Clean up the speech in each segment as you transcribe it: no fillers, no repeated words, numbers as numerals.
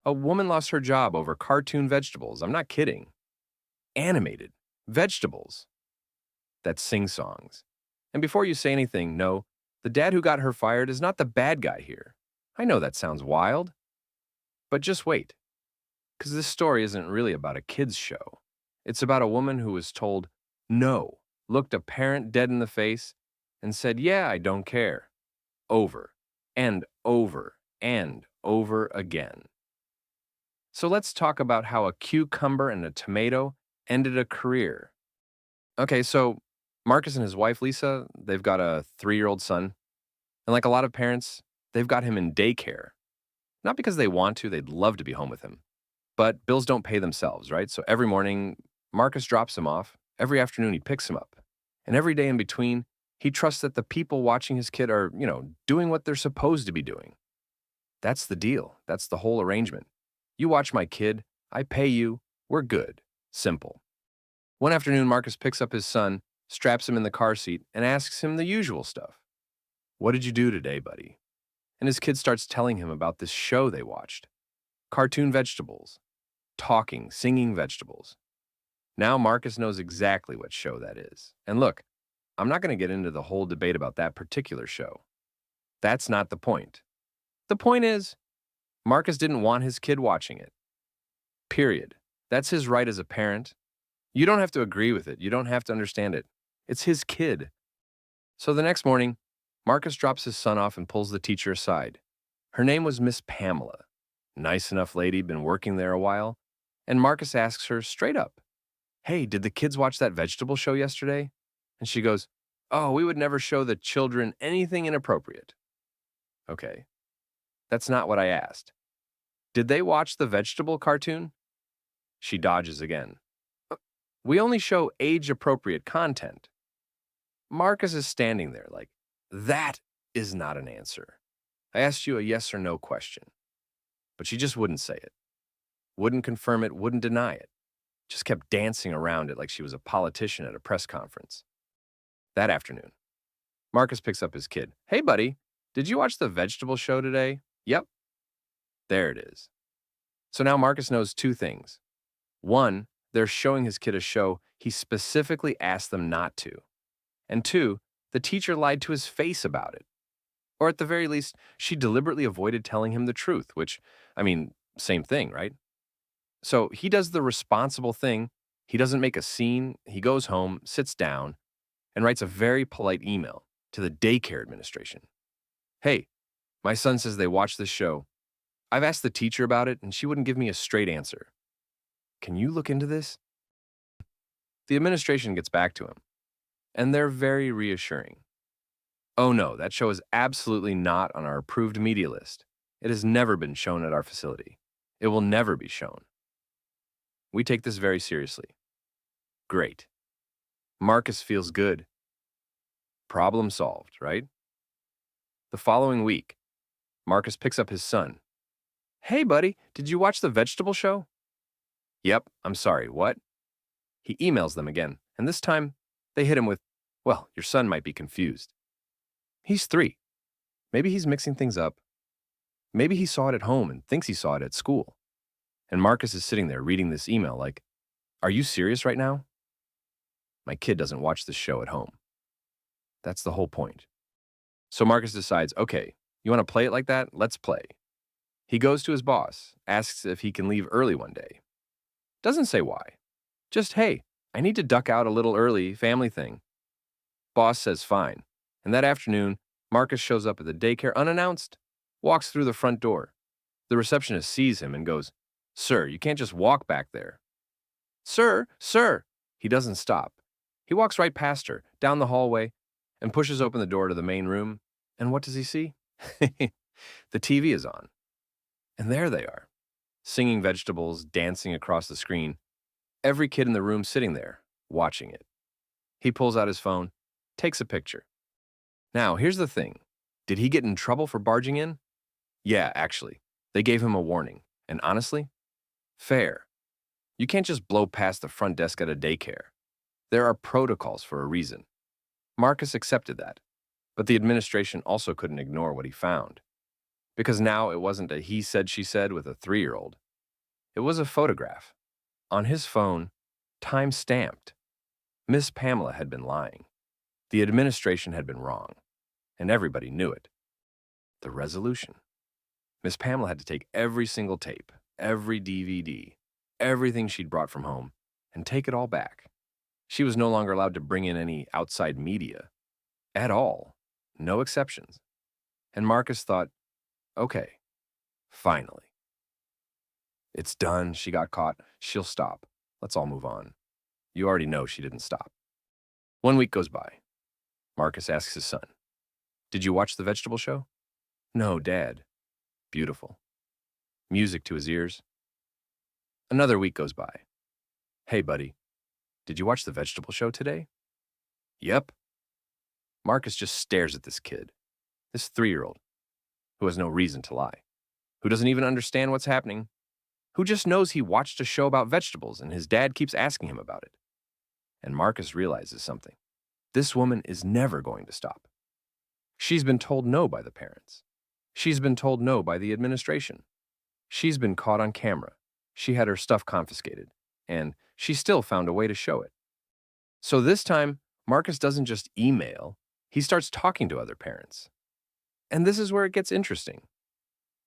A woman lost her job over cartoon vegetables. I'm not kidding. Animated vegetables that sing songs. And before you say anything, no, the dad who got her fired is not the bad guy here. I know that sounds wild, but just wait, because this story isn't really about a kid's show. It's about a woman who was told no, looked a parent dead in the face, and said, yeah, I don't care, over and over and over again. So let's talk about how a cucumber and a tomato ended a career. Okay, so Marcus and his wife, Lisa, they've got a 3-year-old son. And like a lot of parents, they've got him in daycare. Not because they want to, they'd love to be home with him. But bills don't pay themselves, right? So every morning, Marcus drops him off. Every afternoon, he picks him up. And every day in between, he trusts that the people watching his kid are, doing what they're supposed to be doing. That's the deal. That's the whole arrangement. You watch my kid, I pay you, we're good. Simple. One afternoon, Marcus picks up his son, straps him in the car seat, and asks him the usual stuff. What did you do today, buddy? And his kid starts telling him about this show they watched. Cartoon vegetables. Talking, singing vegetables. Now Marcus knows exactly what show that is. And look, I'm not going to get into the whole debate about that particular show. That's not the point. The point is, Marcus didn't want his kid watching it. Period. That's his right as a parent. You don't have to agree with it. You don't have to understand it. It's his kid. So the next morning, Marcus drops his son off and pulls the teacher aside. Her name was Miss Pamela. Nice enough lady, been working there a while. And Marcus asks her straight up, hey, did the kids watch that vegetable show yesterday? And she goes, oh, we would never show the children anything inappropriate. Okay, that's not what I asked. Did they watch the vegetable cartoon? She dodges again. We only show age-appropriate content. Marcus is standing there like, that is not an answer. I asked you a yes or no question. But she just wouldn't say it. Wouldn't confirm it, wouldn't deny it. Just kept dancing around it like she was a politician at a press conference. That afternoon, Marcus picks up his kid. Hey, buddy, did you watch the vegetable show today? Yep. There it is. So now Marcus knows two things. One, they're showing his kid a show he specifically asked them not to. And two, the teacher lied to his face about it. Or at the very least, she deliberately avoided telling him the truth, which, same thing, right? So he does the responsible thing. He doesn't make a scene. He goes home, sits down, and writes a very polite email to the daycare administration. Hey, my son says they watched this show. I've asked the teacher about it, and she wouldn't give me a straight answer. Can you look into this? The administration gets back to him, and they're very reassuring. Oh no, that show is absolutely not on our approved media list. It has never been shown at our facility. It will never be shown. We take this very seriously. Great. Marcus feels good. Problem solved, right? The following week, Marcus picks up his son. Hey, buddy, did you watch the vegetable show? Yep, I'm sorry, what? He emails them again, and this time they hit him with, well, your son might be confused. He's 3. Maybe he's mixing things up. Maybe he saw it at home and thinks he saw it at school. And Marcus is sitting there reading this email like, are you serious right now? My kid doesn't watch this show at home. That's the whole point. So Marcus decides, okay, you want to play it like that? Let's play. He goes to his boss, asks if he can leave early one day. Doesn't say why. Just, hey, I need to duck out a little early, family thing. Boss says fine. And that afternoon, Marcus shows up at the daycare unannounced, walks through the front door. The receptionist sees him and goes, sir, you can't just walk back there. Sir, sir. He doesn't stop. He walks right past her, down the hallway, and pushes open the door to the main room. And what does he see? The TV is on. And there they are, singing vegetables, dancing across the screen. Every kid in the room sitting there, watching it. He pulls out his phone, takes a picture. Now, here's the thing. Did he get in trouble for barging in? Yeah, actually. They gave him a warning. And honestly, fair. You can't just blow past the front desk at a daycare. There are protocols for a reason. Marcus accepted that, but the administration also couldn't ignore what he found. Because now it wasn't a he said, she said with a 3-year-old. It was a photograph. On his phone, time stamped. Miss Pamela had been lying. The administration had been wrong. And everybody knew it. The resolution. Miss Pamela had to take every single tape, every DVD, everything she'd brought from home, and take it all back. She was no longer allowed to bring in any outside media. At all. No exceptions. And Marcus thought, okay, finally. It's done. She got caught. She'll stop. Let's all move on. You already know she didn't stop. 1 week goes by. Marcus asks his son, "Did you watch the vegetable show?" "No, Dad." Beautiful. Music to his ears. Another week goes by. "Hey, buddy, did you watch the vegetable show today?" "Yep." Marcus just stares at this kid, this 3-year-old, who has no reason to lie, who doesn't even understand what's happening, who just knows he watched a show about vegetables and his dad keeps asking him about it. And Marcus realizes something. This woman is never going to stop. She's been told no by the parents. She's been told no by the administration. She's been caught on camera. She had her stuff confiscated, and she still found a way to show it. So this time, Marcus doesn't just email, he starts talking to other parents. And this is where it gets interesting.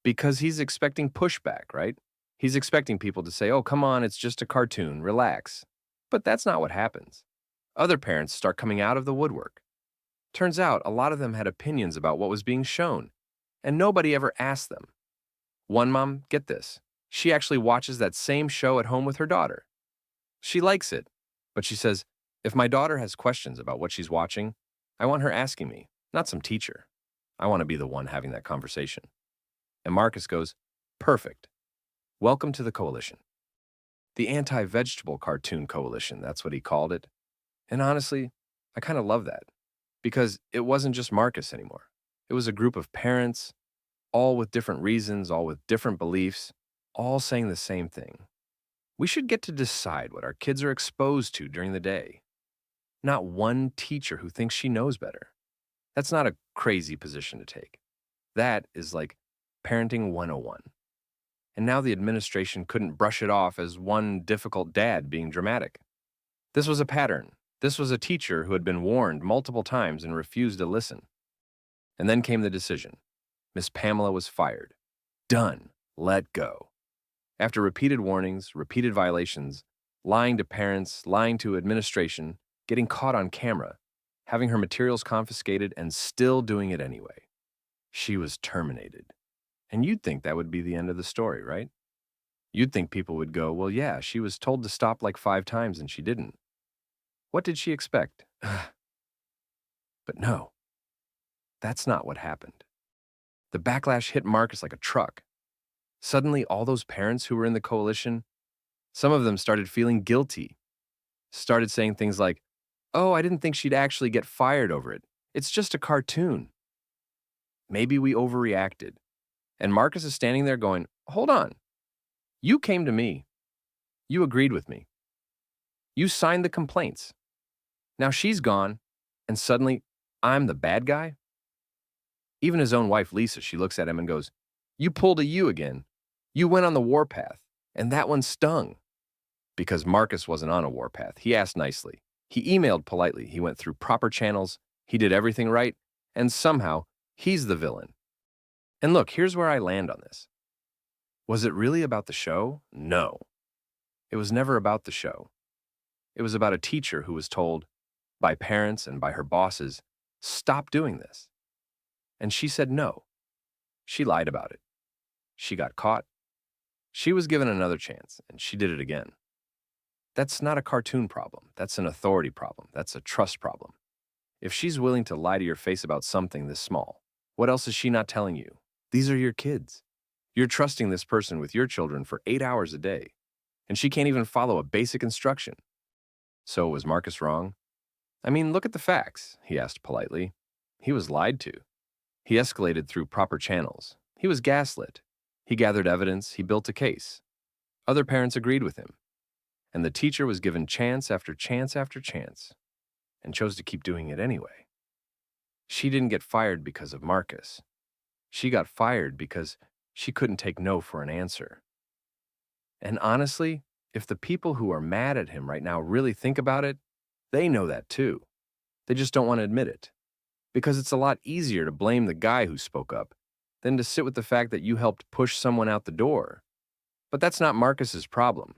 Because he's expecting pushback, right? He's expecting people to say, "Oh, come on, it's just a cartoon, relax." But that's not what happens. Other parents start coming out of the woodwork. Turns out a lot of them had opinions about what was being shown, and nobody ever asked them. One mom, get this, she actually watches that same show at home with her daughter. She likes it, but she says, if my daughter has questions about what she's watching, I want her asking me, not some teacher. I want to be the one having that conversation. And Marcus goes, perfect. Welcome to the coalition. The Anti-Vegetable Cartoon Coalition, that's what he called it. And honestly, I kind of love that. Because it wasn't just Marcus anymore. It was a group of parents, all with different reasons, all with different beliefs, all saying the same thing. We should get to decide what our kids are exposed to during the day. Not one teacher who thinks she knows better. That's not a crazy position to take. That is like parenting 101. And now the administration couldn't brush it off as one difficult dad being dramatic. This was a pattern. This was a teacher who had been warned multiple times and refused to listen. And then came the decision. Miss Pamela was fired. Done. Let go. After repeated warnings, repeated violations, lying to parents, lying to administration, getting caught on camera, having her materials confiscated, and still doing it anyway. She was terminated. And you'd think that would be the end of the story, right? You'd think people would go, well, yeah, she was told to stop like 5 times and she didn't. What did she expect? But no, that's not what happened. The backlash hit Marcus like a truck. Suddenly, all those parents who were in the coalition, some of them started feeling guilty, started saying things like, oh, I didn't think she'd actually get fired over it. It's just a cartoon. Maybe we overreacted. And Marcus is standing there going, hold on. You came to me. You agreed with me. You signed the complaints. Now she's gone, and suddenly I'm the bad guy? Even his own wife, Lisa, she looks at him and goes, you pulled a you again. You went on the warpath, and that one stung. Because Marcus wasn't on a warpath. He asked nicely. He emailed politely. He went through proper channels. He did everything right, and somehow he's the villain. And look, here's where I land on this. Was it really about the show? No. It was never about the show. It was about a teacher who was told by parents and by her bosses, stop doing this. And she said no. She lied about it. She got caught. She was given another chance, and she did it again. That's not a cartoon problem. That's an authority problem. That's a trust problem. If she's willing to lie to your face about something this small, what else is she not telling you? These are your kids. You're trusting this person with your children for 8 hours a day, and she can't even follow a basic instruction. So was Marcus wrong? I mean, look at the facts, he asked politely. He was lied to. He escalated through proper channels. He was gaslit. He gathered evidence. He built a case. Other parents agreed with him. And the teacher was given chance after chance after chance and chose to keep doing it anyway. She didn't get fired because of Marcus. She got fired because she couldn't take no for an answer. And honestly, if the people who are mad at him right now really think about it, they know that too. They just don't want to admit it. Because it's a lot easier to blame the guy who spoke up than to sit with the fact that you helped push someone out the door. But that's not Marcus's problem.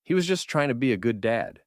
He was just trying to be a good dad.